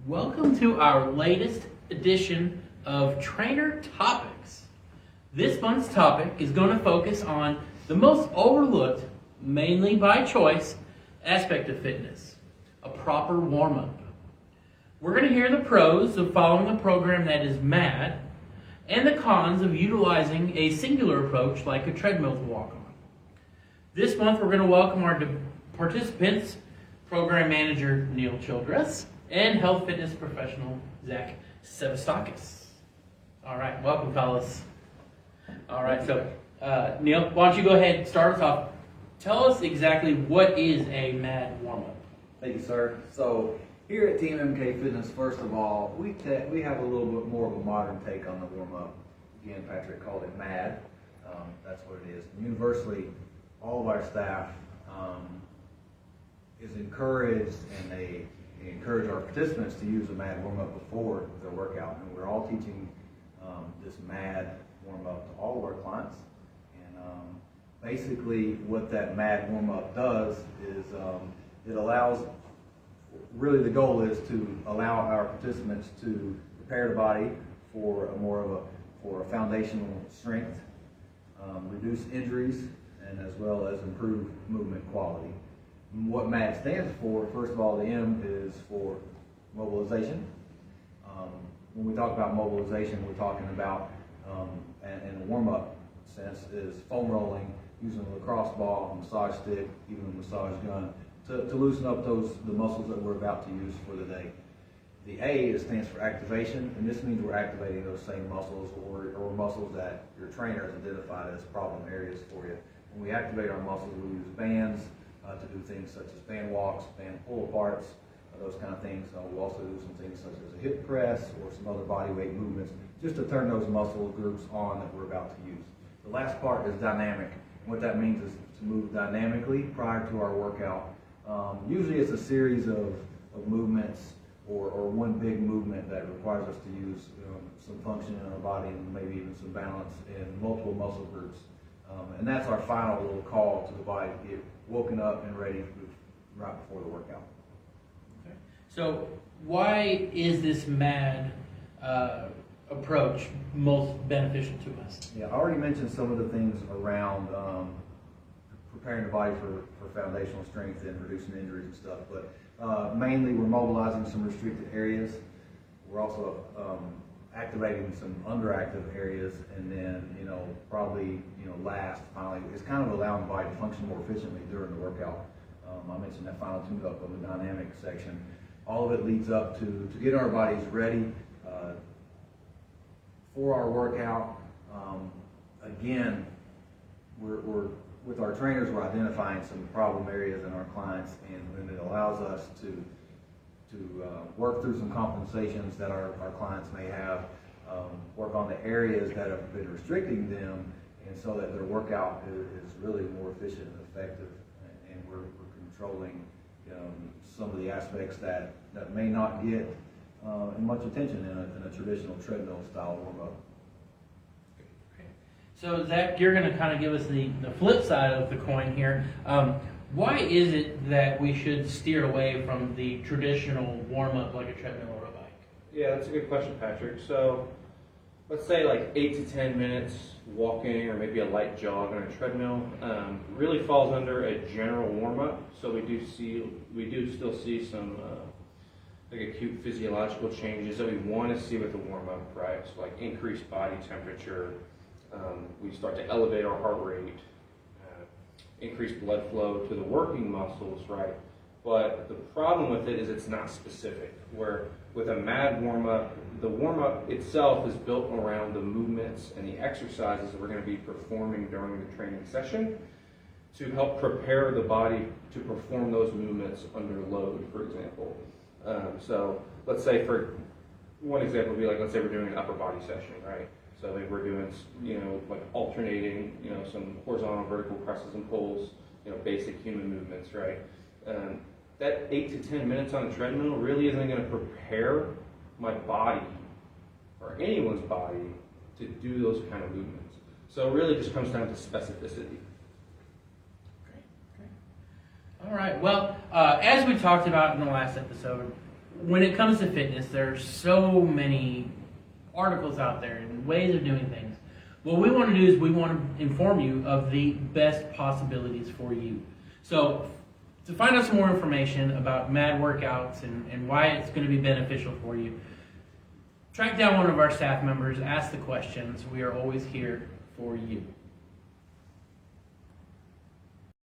Welcome to our latest edition of Trainer Topics. This month's topic is going to focus on the most overlooked, mainly by choice, aspect of fitness, a proper warm-up. We're going to hear the pros of following a program that is MAD and the cons of utilizing a singular approach like a treadmill to walk on. This month we're going to welcome our participants, Program Manager Neil Childress and Health Fitness Professional Zach Sevastakis. All right, welcome fellas. All right, so Neil, why don't you go ahead and start us off. Tell us exactly what is a MAD warm-up. Thank you, sir. So here at Team MK Fitness, first of all, we have a little bit more of a modern take on the warm-up. Again, Patrick called it MAD. That's what it is. Universally, all of our staff is encouraged, and they encourage our participants to use a MAD warm-up before their workout. And we're all teaching this MAD warm-up to all of our clients. And basically what that MAD warm-up does is it allows, really the goal is to allow our participants to prepare the body for a foundational strength, reduce injuries, and as well as improve movement quality. What MAD stands for, first of all, the M is for mobilization. When we talk about mobilization, we're talking about, in a warm-up sense, is foam rolling, using a lacrosse ball, a massage stick, even a massage gun, to loosen up the muscles that we're about to use for the day. The A stands for activation, and this means we're activating those same muscles or muscles that your trainer has identified as problem areas for you. When we activate our muscles, we use bands to do things such as band walks, band pull-aparts, those kind of things. We'll also do some things such as a hip press or some other body weight movements just to turn those muscle groups on that we're about to use. The last part is dynamic. What that means is to move dynamically prior to our workout. Usually it's a series of movements or one big movement that requires us to use some function in our body and maybe even some balance in multiple muscle groups. And that's our final little call to the body to get woken up and ready right before the workout. Okay. So why is this MAD approach most beneficial to us? Yeah, I already mentioned some of the things around preparing the body for foundational strength and reducing injuries and stuff, but mainly we're mobilizing some restricted areas. We're also activating some underactive areas, and then probably last finally is kind of allowing the body to function more efficiently during the workout. I mentioned that final tune-up of the dynamic section. All of it leads up to get our bodies ready for our workout. Again, we're with our trainers, we're identifying some problem areas in our clients, and it allows us to work through some compensations that our clients may have, work on the areas that have been restricting them, and so that their workout is really more efficient and effective, and we're controlling some of the aspects that may not get much attention in a traditional treadmill style warm-up. So Zach, you're going to kind of give us the flip side of the coin here. Why is it that we should steer away from the traditional warm-up like a treadmill or a bike? Yeah, that's a good question, Patrick. So let's say like 8 to 10 minutes walking or maybe a light jog on a treadmill really falls under a general warm-up. So we do still see some like acute physiological changes that we want to see with the warm-up, right? So like increased body temperature, we start to elevate our heart rate, increased blood flow to the working muscles, right? But the problem with it is it's not specific. Where with a MAD warm-up, the warm-up itself is built around the movements and the exercises that we're going to be performing during the training session to help prepare the body to perform those movements under load, for example. So let's say for one example would be like, let's say we're doing an upper body session, right? So like we're doing, like alternating, some horizontal, vertical presses and pulls, basic human movements, right? That 8 to 10 minutes on a treadmill really isn't going to prepare my body or anyone's body to do those kind of movements. So it really just comes down to specificity. All right. Well, as we talked about in the last episode, when it comes to fitness, there are so many articles out there and ways of doing things. What we want to do is we want to inform you of the best possibilities for you. So to find out some more information about MAD workouts and why it's going to be beneficial for you, track down one of our staff members, ask the questions. We are always here for you.